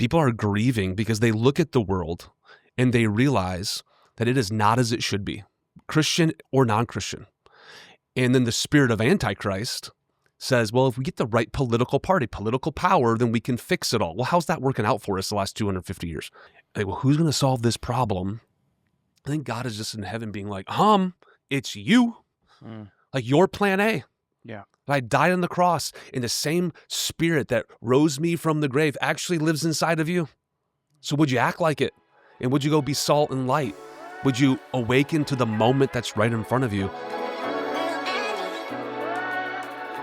People are grieving because they look at the world and they realize that it is not as it should be, Christian or non-Christian. And then the spirit of Antichrist says, well, if we get the right political party, political power, then we can fix it all. Well, how's that working out for us the last 250 years? Like, well, who's going to solve this problem? I think God is just in heaven being like, it's you. Like your plan A. Yeah. I died on the cross, and the same spirit that rose me from the grave actually lives inside of you. So would you act like it? And would you go be salt and light? Would you awaken to the moment that's right in front of you?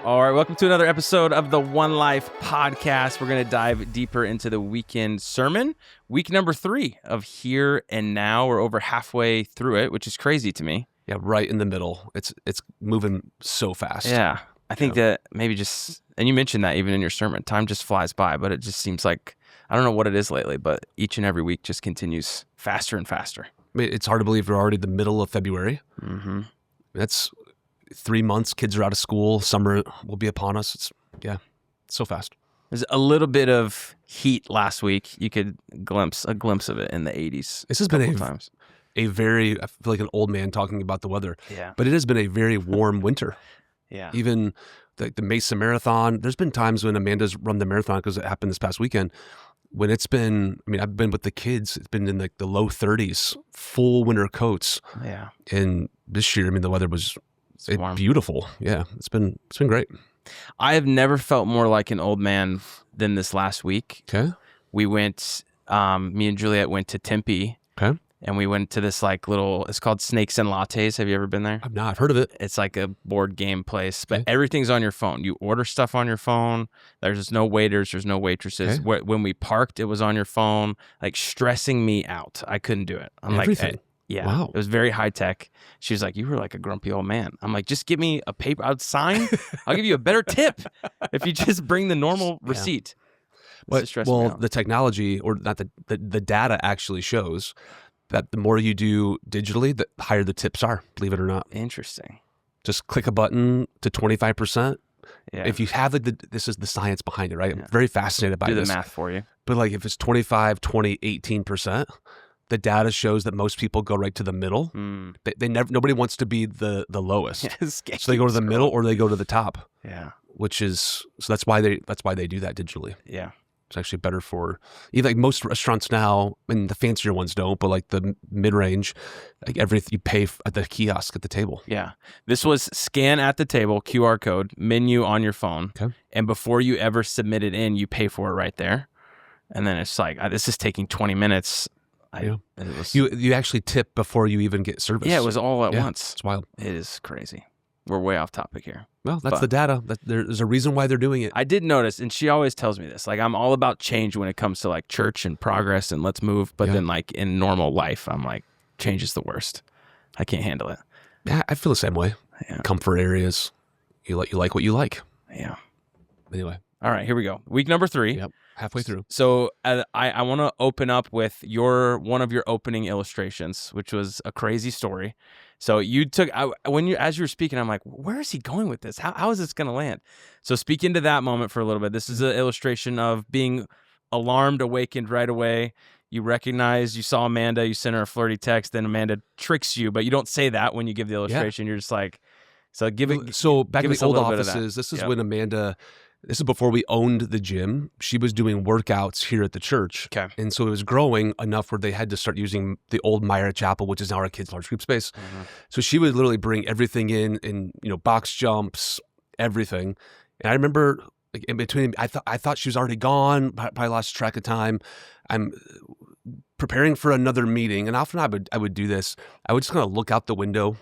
All right, welcome to another episode of the One Life podcast. We're going to dive deeper into the weekend sermon. Week number 3 of Here and Now. We're over halfway through it, which is crazy to me. Yeah, right in the middle. It's moving so fast. Yeah, I think that maybe just, and you mentioned that even in your sermon, time just flies by, but it just seems like, I don't know what it is lately, but each and every week just continues faster and faster. I mean, it's hard to believe we're already the middle of February. Mm-hmm. That's 3 months. Kids are out of school. Summer will be upon us. It's so fast. There's a little bit of heat last week. You could glimpse a glimpse of it in the 80s. This has been times. I feel like an old man talking about the weather. Yeah. But it has been a very warm winter. Yeah. Even the Mesa Marathon, there's been times when Amanda's run the marathon, because it happened this past weekend, when it's been, I mean, I've been with the kids, it's been in like the low 30s, full winter coats. Yeah. And this year, I mean, the weather was beautiful. Yeah, it's been great. I have never felt more like an old man than this last week. Okay. We went, me and Juliet went to Tempe. Okay. And we went to this like little, it's called Snakes and Lattes. Have you ever been there? I've not. I've heard of it. It's like a board game place, but Okay. everything's on your phone. You order stuff on your phone. There's no waiters. There's no waitresses. Okay. When we parked, it was on your phone, like stressing me out. I couldn't do it. I'm Everything. like, yeah. Wow. It was very high tech. She was like, you were like a grumpy old man. I'm like, just give me a paper. I'd sign. I'll give you a better tip if you just bring the normal receipt. Well, the technology, or not the data actually shows that the more you do digitally, the higher the tips are, believe it or not. Interesting. Just click a button to 25%. Yeah. If you have this is the science behind it, right? Yeah. I'm very fascinated by Do this. the math for you. But like if it's 25, 20, 18%, the data shows that most people go right to the middle. Nobody wants to be the lowest. So they go to the middle or they go to the top. Yeah. So that's why they do that digitally. Yeah. It's actually better for even like most restaurants now, and the fancier ones don't, but like the mid-range, like everything you pay at the kiosk at the table. Yeah. This was scan at the table, QR code, menu on your phone. Okay. And before you ever submit it in, you pay for it right there. And then it's like, this is taking 20 minutes. You actually tip before you even get service. Yeah, it was all at once. It's wild. It is crazy. We're way off topic here. Well, that's the data. There's a reason why they're doing it. I did notice, and she always tells me this, like I'm all about change when it comes to like church and progress and let's move. But then like in normal life, I'm like, change is the worst. I can't handle it. Yeah, I feel the same way. Yeah. Comfort areas. You like what you like. Yeah. Anyway. All right, here we go. Week number 3. Yep. Halfway through. So I want to open up with one of your opening illustrations, which was a crazy story. So you took as you were speaking, I'm like, where is he going with this? How is this going to land? So speak into that moment for a little bit. This is an illustration of being alarmed, awakened right away. You recognize you saw Amanda, you sent her a flirty text, then Amanda tricks you, but you don't say that when you give the illustration. You're just like, so give it. So back in give the us a old little bit of that. offices, this is when Amanda. This is before we owned the gym. She was doing workouts here at the church. Okay. And so it was growing enough where they had to start using the old Myra Chapel, which is now our kids' large group space. Mm-hmm. So she would literally bring everything in, box jumps, everything. And I remember like, in between, I thought she was already gone, probably lost track of time. I'm preparing for another meeting. And often I would do this. I would just kind of look out the window.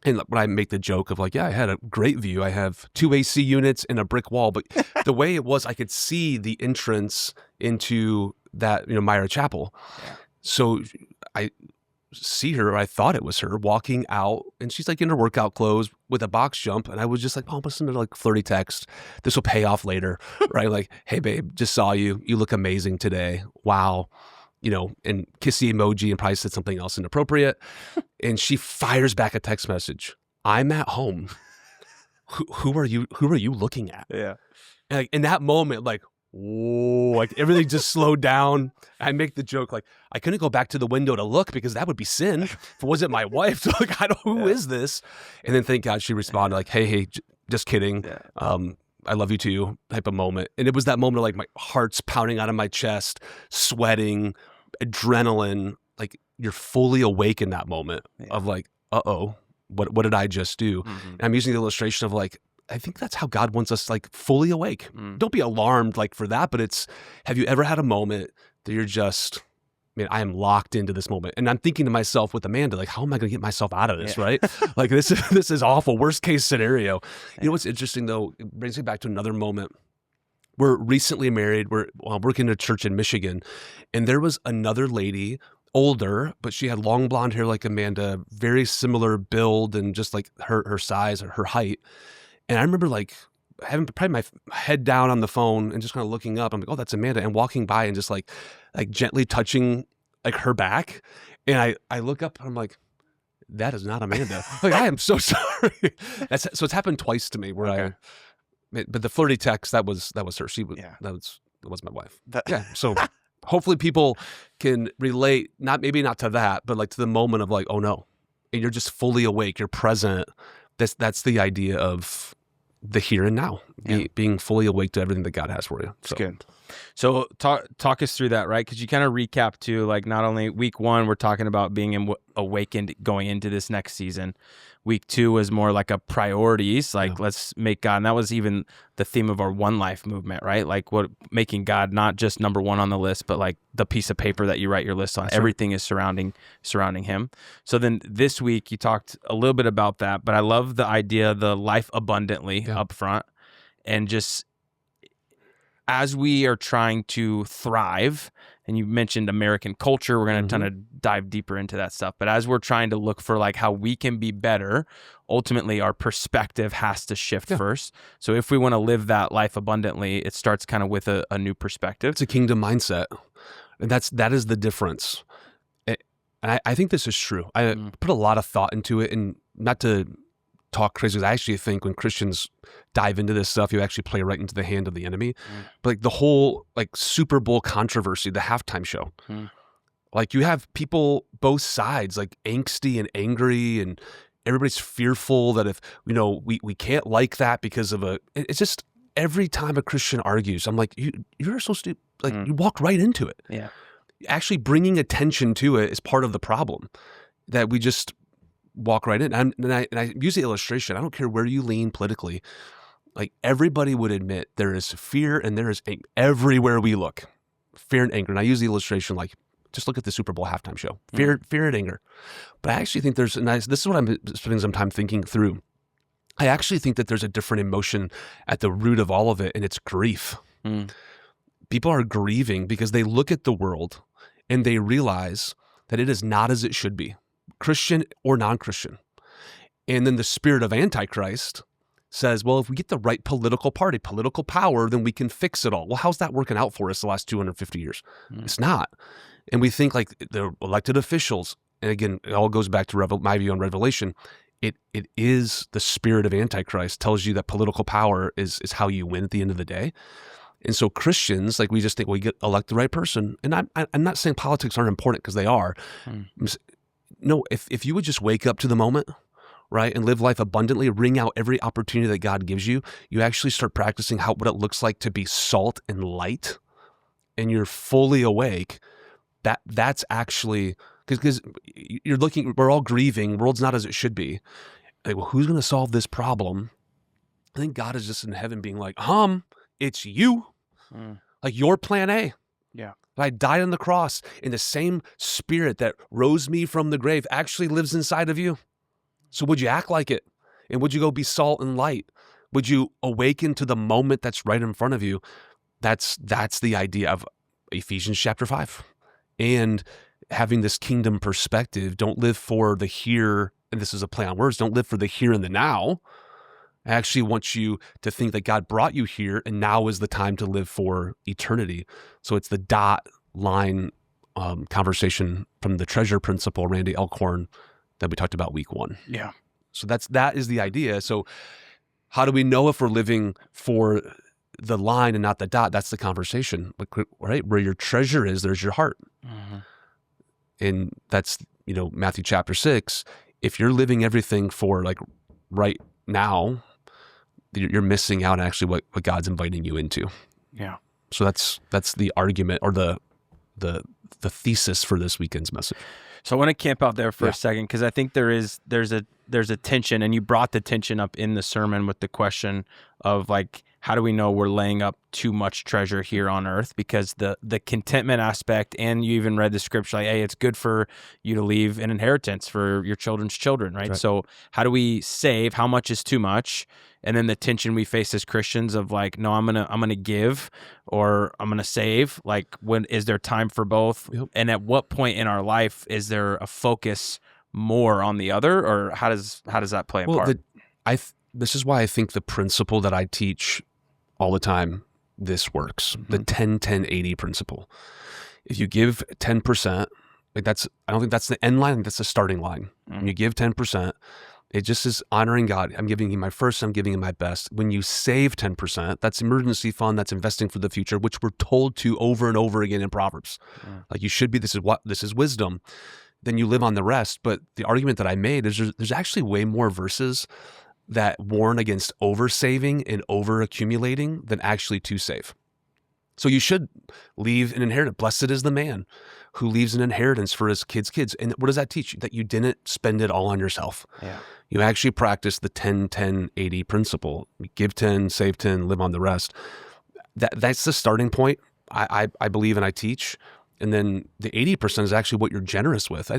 And when I make the joke of like, yeah, I had a great view. I have 2 AC units and a brick wall. But the way it was, I could see the entrance into that, Myra Chapel. Yeah. So I see her, I thought it was her, walking out. And she's like in her workout clothes with a box jump. And I was just like, oh, listen to like flirty text. This will pay off later, right? Like, hey, babe, just saw you. You look amazing today. Wow. And kissy emoji, and probably said something else inappropriate. And she fires back a text message. I'm at home. Who are you looking at? Yeah. And like in that moment, like, like everything just slowed down. I make the joke like I couldn't go back to the window to look because that would be sin. If it wasn't my wife, so like I don't who is this? And then thank God she responded like, hey, just kidding. I love you too, type of moment. And it was that moment of like my heart's pounding out of my chest, sweating, adrenaline. Like you're fully awake in that moment of like, what did I just do? And I'm using the illustration of like, I think that's how God wants us like fully awake. Don't be alarmed like for that, but have you ever had a moment that you're just, man, I am locked into this moment. And I'm thinking to myself with Amanda, like, how am I going to get myself out of this, right? Like this is awful, worst case scenario. You know what's interesting though, it brings me back to another moment. We're recently married. We're working in a church in Michigan, and there was another lady, older, but she had long blonde hair like Amanda, very similar build and just like her size or her height. And I remember like having probably my head down on the phone and just kind of looking up. I'm like, oh, that's Amanda. And walking by and just like gently touching like her back. And I look up and I'm like, that is not Amanda. Like, I am so sorry. So it's happened twice to me where but the flirty text, that was her. She was, that was my wife. So hopefully people can relate, maybe not to that, but like to the moment of like, oh no, and you're just fully awake. You're present. That's the idea of the here and now, being fully awake to everything that God has for you. It's good. So talk us through that, right? Because you kind of recap too, like not only week 1, we're talking about being awakened going into this next season. Week 2 was more like a priorities, like let's make God, and that was even the theme of our One Life movement, right? Like making God not just number 1 on the list, but like the piece of paper that you write your list on. That's everything is surrounding him. So then this week you talked a little bit about that, but I love the idea, the life abundantly up front, and just as we are trying to thrive, and you mentioned American culture, we're going to kind of dive deeper into that stuff. But as we're trying to look for like how we can be better, ultimately our perspective has to shift first. So if we want to live that life abundantly, it starts kind of with a new perspective. It's a kingdom mindset. And that is the difference. And I think this is true. I put a lot of thought into it, and not to talk crazy. I actually think when Christians dive into this stuff, you actually play right into the hand of the enemy. But like the whole like Super Bowl controversy, the halftime show, like you have people both sides like angsty and angry, and everybody's fearful that if we can't like that because of it's just every time a Christian argues, I'm like, you're so stupid. Like you walk right into it. Yeah, actually bringing attention to it is part of the problem, that we just walk right in. And I use the illustration. I don't care where you lean politically. Like everybody would admit there is fear and there is everywhere we look. Fear and anger. And I use the illustration like, just look at the Super Bowl halftime show. Fear and anger. But I actually think this is what I'm spending some time thinking through. I actually think that there's a different emotion at the root of all of it, and it's grief. People are grieving because they look at the world and they realize that it is not as it should be, Christian or non-Christian. And then the spirit of Antichrist says, well, if we get the right political party, political power, then we can fix it all. Well, how's that working out for us the last 250 years? It's not. And we think like the elected officials, and again, it all goes back to my view on Revelation, it is the spirit of Antichrist tells you that political power is how you win at the end of the day. And so Christians, like we just think, well, you elect the right person. And I'm not saying politics aren't important, because they are. No, if you would just wake up to the moment, right, and live life abundantly, wring out every opportunity that God gives you, you actually start practicing what it looks like to be salt and light, and you're fully awake. That's actually, because you're looking, we're all grieving, world's not as it should be. Like, well, who's going to solve this problem? I think God is just in heaven being like, it's you. Like your plan A. Yeah. I died on the cross, and the same spirit that rose me from the grave actually lives inside of you. So would you act like it? And would you go be salt and light? Would you awaken to the moment that's right in front of you? That's the idea of Ephesians chapter 5. And having this kingdom perspective, don't live for the here, and this is a play on words, don't live for the here and the now. I actually want you to think that God brought you here, and now is the time to live for eternity. So it's the dot line conversation from the treasure principle, Randy Elkhorn, that we talked about week 1. Yeah. So that is the idea. So how do we know if we're living for the line and not the dot. That's the conversation, right? Where your treasure is, there's your heart. Mm-hmm. And that's, Matthew chapter 6. If you're living everything for like right now, you're missing out on actually what God's inviting you into. Yeah. So that's the argument or the thesis for this weekend's message. So I want to camp out there for a second, because I think there's a tension, and you brought the tension up in the sermon with the question of like, how do we know we're laying up too much treasure here on earth? Because the contentment aspect, and you even read the scripture like, hey, it's good for you to leave an inheritance for your children's children, right? So how do we save? How much is too much? And then the tension we face as Christians of like, no, I'm gonna give, or I'm gonna save. Like, when is there time for both? Yep. And at what point in our life is there a focus more on the other, or how does that play a part? This is why I think the principle that I teach all the time, this works. Mm-hmm. The 10-10-80 principle. If you give 10%, I don't think that's the end line. That's the starting line. Mm-hmm. When you give 10%, it just is honoring God. I'm giving Him my first. I'm giving Him my best. When you save 10%, that's emergency fund. That's investing for the future, which we're told to over and over again in Proverbs. Yeah. Like, you should be. This is wisdom. Then you live on the rest. But the argument that I made is there's actually way more verses that warn against over saving and over accumulating than actually to save. So you should leave an inheritance. Blessed is the man who leaves an inheritance for his kids. And what does that teach you? That you didn't spend it all on yourself. Yeah. You actually practice the 10-10-80 principle. Give 10, save 10, live on the rest. That's the starting point, I believe, and I teach. And then the 80% is actually what you're generous with.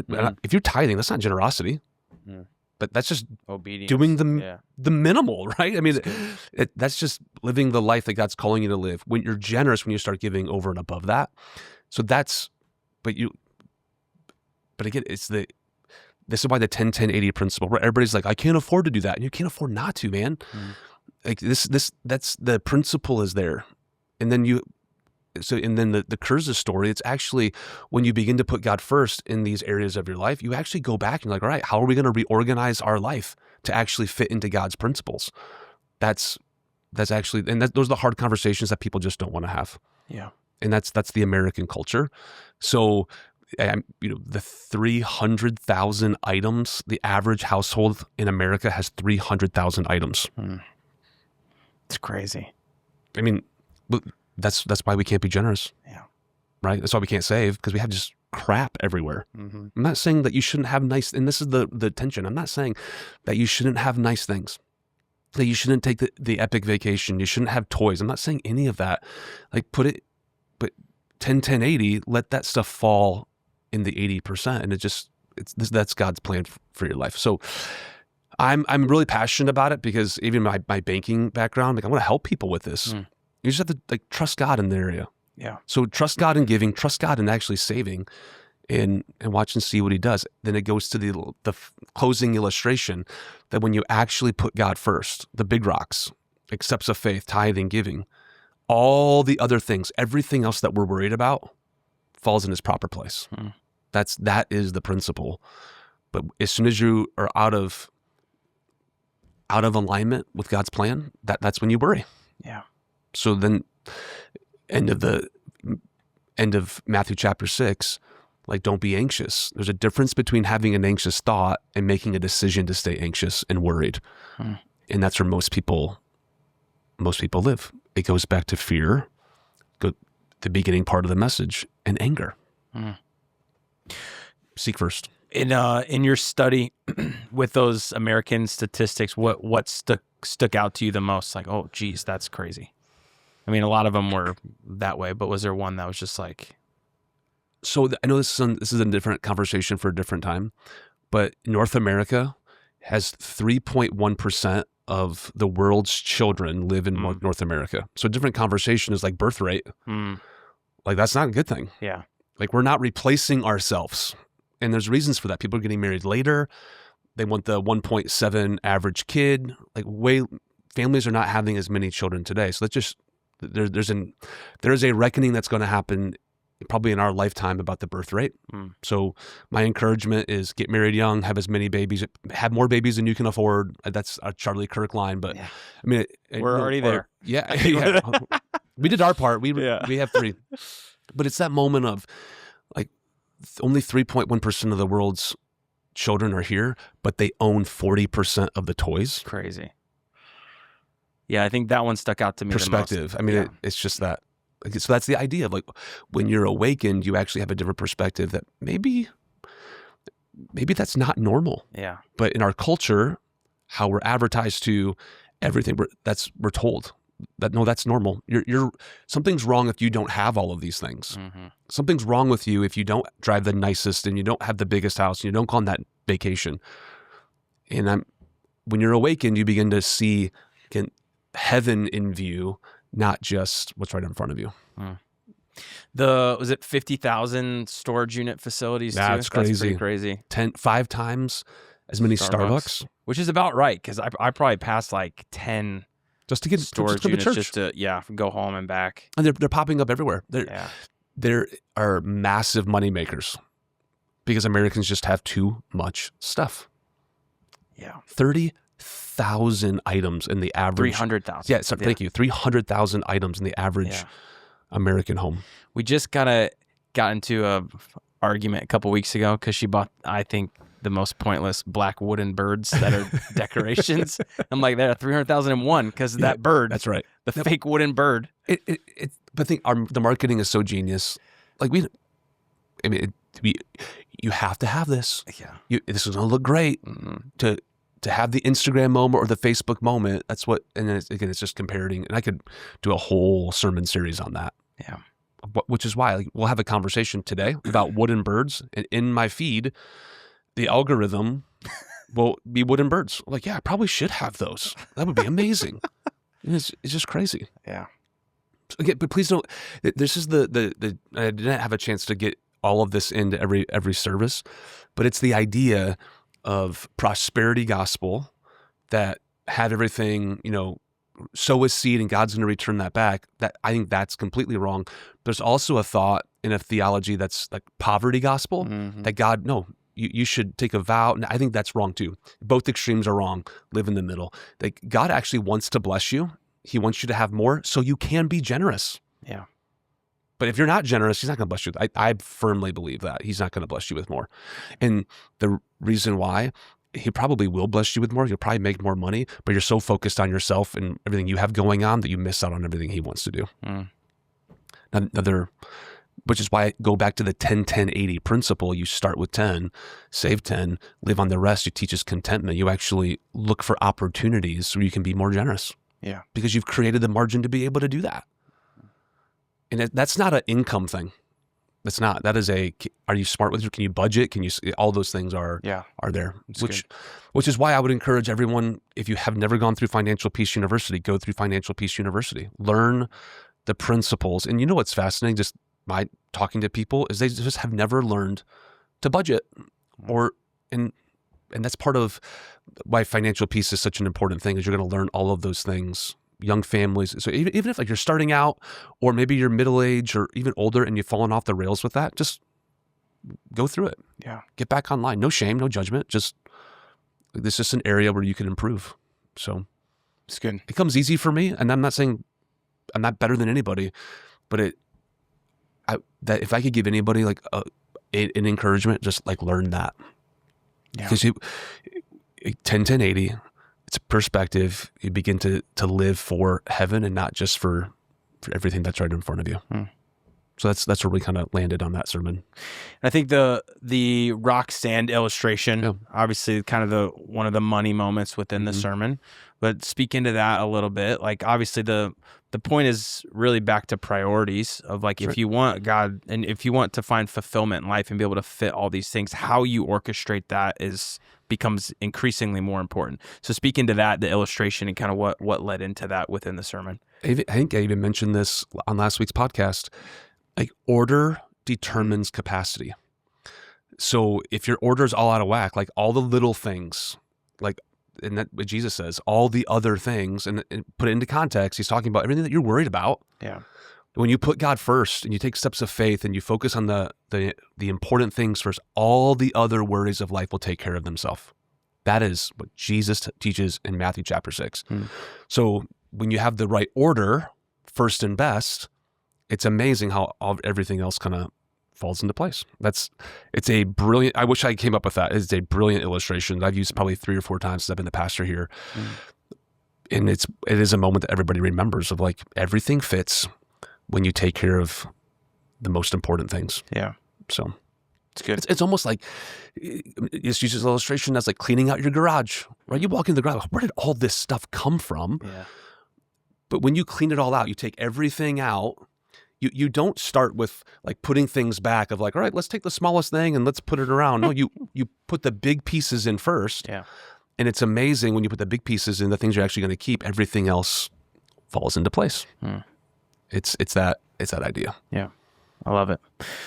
If you're tithing, that's not generosity. Mm. But that's just obedience, doing the minimal, right? I mean, that's just living the life that God's calling you to live. When you're generous, when you start giving over and above that. So but again, this is why the 10-10-80 principle, where everybody's like, I can't afford to do that. And you can't afford not to, man. Mm. Like that's the principle is there. And then the Kurza story, it's actually when you begin to put God first in these areas of your life, you actually go back and you're like, all right, how are we going to reorganize our life to actually fit into God's principles? That's actually, and those are the hard conversations that people just don't want to have. Yeah. And that's the American culture. So, the 300,000 items, the average household in America has 300,000 items. It's crazy. I mean, that's why we can't be generous. Yeah. Right? That's why we can't save, because we have just crap everywhere. Mm-hmm. I'm not saying that you shouldn't have nice, and this is the tension. I'm not saying that you shouldn't have nice things, that you shouldn't take the epic vacation. You shouldn't have toys. I'm not saying any of that. Like, but 10-10-80, let that stuff fall in the 80%. And that's God's plan for your life. So I'm really passionate about it, because even my banking background, like, I want to help people with this. You just have to trust God in the area. Yeah. So trust God in giving, trust God in actually saving, and watch and see what He does. Then it goes to the closing illustration that when you actually put God first, the big rocks, accepts of faith, tithing, giving, all the other things, everything else that we're worried about falls in its proper place. That is the principle. But as soon as you are out of alignment with God's plan, that's when you worry. Yeah. So then, end of Matthew chapter 6, like, don't be anxious. There's a difference between having an anxious thought and making a decision to stay anxious and worried. And that's where most people live. It goes back to fear, the beginning part of the message, and anger. Seek first. In your study with those American statistics, what stuck out to you the most? Like, oh, geez, that's crazy. I mean, a lot of them were that way, but was there one that was just like? So I know this is a different conversation for a different time, but North America has 3.1% of the world's children live in North America. So a different conversation is like birth rate. Like, that's not a good thing. Yeah. Like, we're not replacing ourselves. And there's reasons for that. People are getting married later. They want the 1.7 average kid. Like, families are not having as many children today. So that's just, there is a reckoning that's going to happen probably in our lifetime about the birth rate. So my encouragement is get married young, have as many babies, have more babies than you can afford. That's a Charlie Kirk line, but I mean, we're already there. Yeah. We did our part. We have 3, but it's that moment of like only 3.1% of the world's children are here, but they own 40% of the toys. Crazy. Yeah, I think that one stuck out to me. Perspective. The most. I mean, it's just that. So that's the idea of like when you're awakened, you actually have a different perspective that maybe that's not normal. Yeah. But in our culture, how we're advertised to, everything we're told that no, that's normal. You're something's wrong if you don't have all of these things. Something's wrong with you if you don't drive the nicest and you don't have the biggest house and you don't go on that vacation. And when you're awakened, you begin to see heaven in view, not just what's right in front of you. Was it 50,000 storage unit facilities too? That's crazy. That's pretty crazy. 5 times as many Starbucks. Which is about right, because I probably passed like 10 just to get storage units just to go home and back. And they're popping up everywhere. There are massive money makers because Americans just have too much stuff. Yeah. 30,000 items in the average. 300,000. Yeah, sorry, thank you. 300,000 items in the average American home. We just got into a argument a couple weeks ago because she bought, I think, the most pointless black wooden birds that are decorations. I'm like, there are 300,00001 because of that bird. That's right. The fake wooden bird. But I think the marketing is so genius. Like you have to have this. Yeah. This is going to look great to have the Instagram moment or the Facebook moment. That's what, and then it's just comparing. And I could do a whole sermon series on that. Yeah. Which is why we'll have a conversation today about wooden birds. And in my feed, the algorithm will be wooden birds. I'm like, yeah, I probably should have those. That would be amazing. It's just crazy. Yeah. Again, but please don't. This is the. I didn't have a chance to get all of this into every service, but it's the idea of prosperity gospel that have everything, sow a seed and God's going to return that back. That I think that's completely wrong. There's also a thought in a theology that's like poverty gospel that God, no, you should take a vow. And I think that's wrong too. Both extremes are wrong. Live in the middle. Like God actually wants to bless you. He wants you to have more so you can be generous. Yeah. But if you're not generous, he's not going to bless you. I firmly believe that. He's not going to bless you with more. And the reason why, he probably will bless you with more. You'll probably make more money, but you're so focused on yourself and everything you have going on that you miss out on everything he wants to do. Which is why I go back to the 10-10-80 principle. You start with 10, save 10, live on the rest. You teach us contentment. You actually look for opportunities where you can be more generous. Yeah. Because you've created the margin to be able to do that. And that's not an income thing. That's not. That is are you smart with it? Can you budget? Can you, all those things are there. Which is why I would encourage everyone, if you have never gone through Financial Peace University, go through Financial Peace University. Learn the principles. And you know what's fascinating, just by talking to people, is they just have never learned to budget. And that's part of why financial peace is such an important thing, is you're going to learn all of those things. Young families. So even if like you're starting out, or maybe you're middle age or even older and you've fallen off the rails with that, just go through it. Yeah. Get back online. No shame, no judgment. Just, this is just an area where you can improve. So it's good. It comes easy for me. And I'm not saying I'm not better than anybody, but that if I could give anybody like an encouragement, just like learn that. Yeah. Because 10-10-80, it's a perspective. You begin to live for heaven and not just for everything that's right in front of you. So that's where we kind of landed on that sermon. I think the rock sand illustration, obviously kind of one of the money moments within the sermon, but speak into that a little bit. Like obviously the point is really back to priorities of like, if you want God and if you want to find fulfillment in life and be able to fit all these things, how you orchestrate that becomes increasingly more important. So speak into that, the illustration, and kind of what led into that within the sermon. I think I even mentioned this on last week's podcast. Like order determines capacity. So if your order is all out of whack, like all the little things, like, and that what Jesus says, all the other things, and put it into context, he's talking about everything that you're worried about. Yeah. When you put God first and you take steps of faith and you focus on the important things first, all the other worries of life will take care of themselves. That is what Jesus teaches in Matthew chapter 6. So when you have the right order, first and best, it's amazing how everything else kind of falls into place. It's a brilliant, I wish I came up with that. It's a brilliant illustration that I've used probably 3 or 4 times since I've been the pastor here. And it is a moment that everybody remembers of like everything fits when you take care of the most important things. Yeah. So it's good. It's almost like, just use this illustration as like cleaning out your garage, right? You walk into the garage, where did all this stuff come from? Yeah. But when you clean it all out, you take everything out. You don't start with like putting things back of like, all right, let's take the smallest thing and let's put it around. No, you put the big pieces in first. Yeah. And it's amazing when you put the big pieces in, the things you're actually going to keep, everything else falls into place. It's that idea. Yeah. I love it.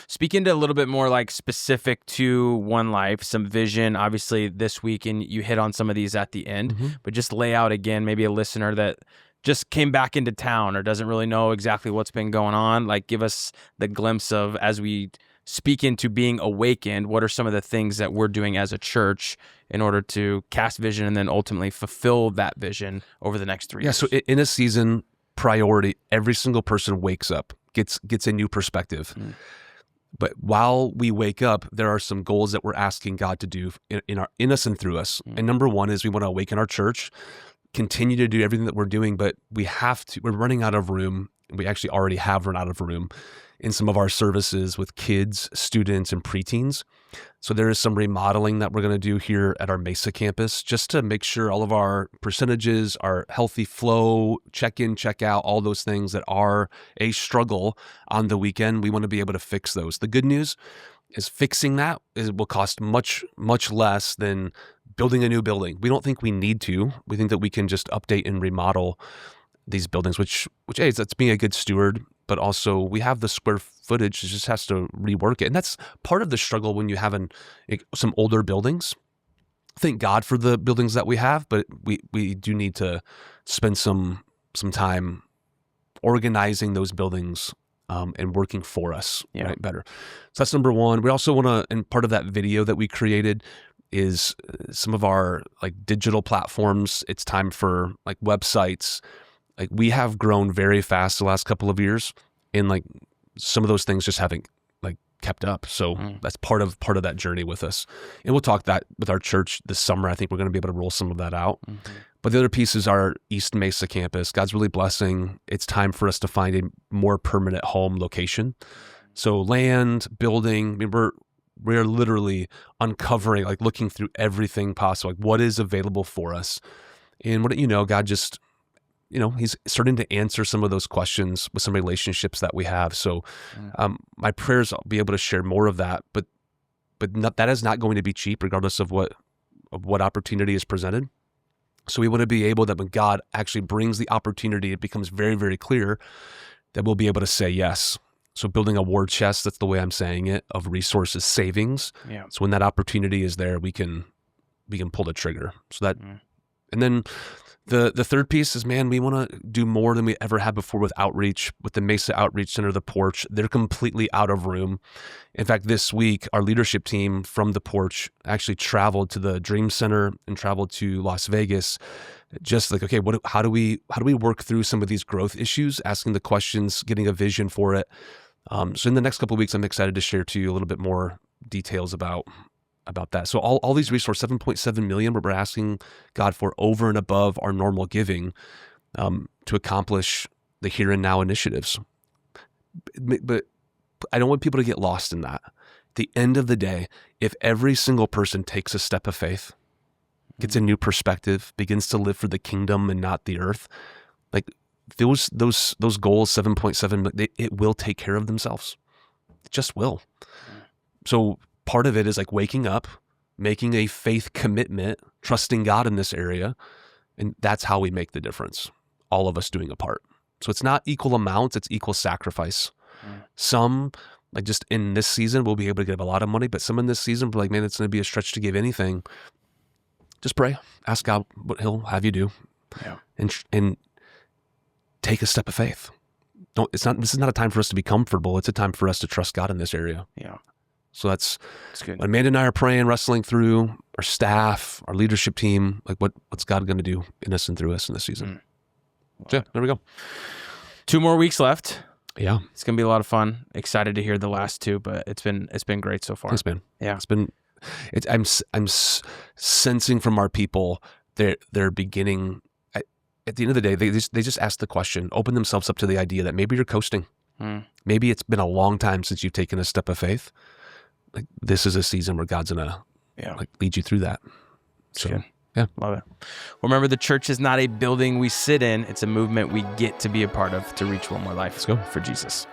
Speaking to a little bit more like specific to One Life, some vision, obviously this week, and you hit on some of these at the end, but just lay out again, maybe a listener that just came back into town or doesn't really know exactly what's been going on. Like give us the glimpse of, as we speak into being awakened, what are some of the things that we're doing as a church in order to cast vision and then ultimately fulfill that vision over the next 3 years? So in a season priority, every single person wakes up, gets a new perspective. But while we wake up, there are some goals that we're asking God to do in us and through us. And number one is we want to awaken our church, continue to do everything that we're doing, but we're running out of room. We actually already have run out of room in some of our services with kids, students, and preteens. So there is some remodeling that we're going to do here at our Mesa campus just to make sure all of our percentages are healthy flow, check in, check out, all those things that are a struggle on the weekend. We want to be able to fix those. The good news is fixing that will cost much, much less than building a new building. We don't think we need to. We think that we can just update and remodel these buildings, which hey, that's being a good steward, but also we have the square footage. It just has to rework it. And that's part of the struggle when you have some older buildings. Thank God for the buildings that we have, but we do need to spend some time organizing those buildings and working for us, right, better. So that's number one. We also want to, and part of that video that we created is some of our like digital platforms. It's time for like websites. Like we have grown very fast the last couple of years, and like some of those things just haven't like kept up. So that's part of that journey with us. And we'll talk that with our church this summer. I think we're going to be able to roll some of that out. But the other piece is our East Mesa campus. God's really blessing. It's time for us to find a more permanent home location. So land, building, I mean, we're literally uncovering, like looking through everything possible, like what is available for us. And what, God just, he's starting to answer some of those questions with some relationships that we have. So my prayers, I'll be able to share more of that, but that is not going to be cheap regardless of what opportunity is presented. So we want to be able that when God actually brings the opportunity, it becomes very, very clear that we'll be able to say yes. So building a war chest, that's the way I'm saying it, of resources savings. Yeah. So when that opportunity is there, we can pull the trigger. So that, and then the third piece is, man, we want to do more than we ever had before with outreach, with the Mesa Outreach Center, the Porch. They're completely out of room. In fact, this week, our leadership team from the Porch actually traveled to the Dream Center and traveled to Las Vegas. Just like, okay, how do we work through some of these growth issues, asking the questions, getting a vision for it. So in the next couple of weeks, I'm excited to share to you a little bit more details about that. So all these resources, 7.7 million, we're asking God for over and above our normal giving to accomplish the here and now initiatives. But I don't want people to get lost in that. At the end of the day, if every single person takes a step of faith, gets a new perspective, begins to live for the kingdom and not the earth, like those goals, 7.7, it will take care of themselves. It just will. So part of it is like waking up, making a faith commitment, trusting God in this area, and that's how we make the difference. All of us doing a part. So it's not equal amounts, it's equal sacrifice. Some, like just in this season, we'll be able to give a lot of money, but some in this season, we're like, man, it's going to be a stretch to give anything. Just pray, ask God what He'll have you do, and take a step of faith. This is not a time for us to be comfortable. It's a time for us to trust God in this area. Yeah. So that's good. When Amanda and I are praying, wrestling through our staff, our leadership team, like what's God going to do in us and through us in this season? So yeah, there we go. 2 more weeks left. Yeah. It's going to be a lot of fun. Excited to hear the last 2, but it's been great so far. Thanks, man. Yeah. I'm sensing from our people, they're beginning, at the end of the day, they just ask the question, open themselves up to the idea that maybe you're coasting. Maybe it's been a long time since you've taken a step of faith. Like this is a season where God's going to lead you through that. So, good. Yeah. Love it. Well, remember, the church is not a building we sit in. It's a movement we get to be a part of to reach one more life. Let's go. For Jesus.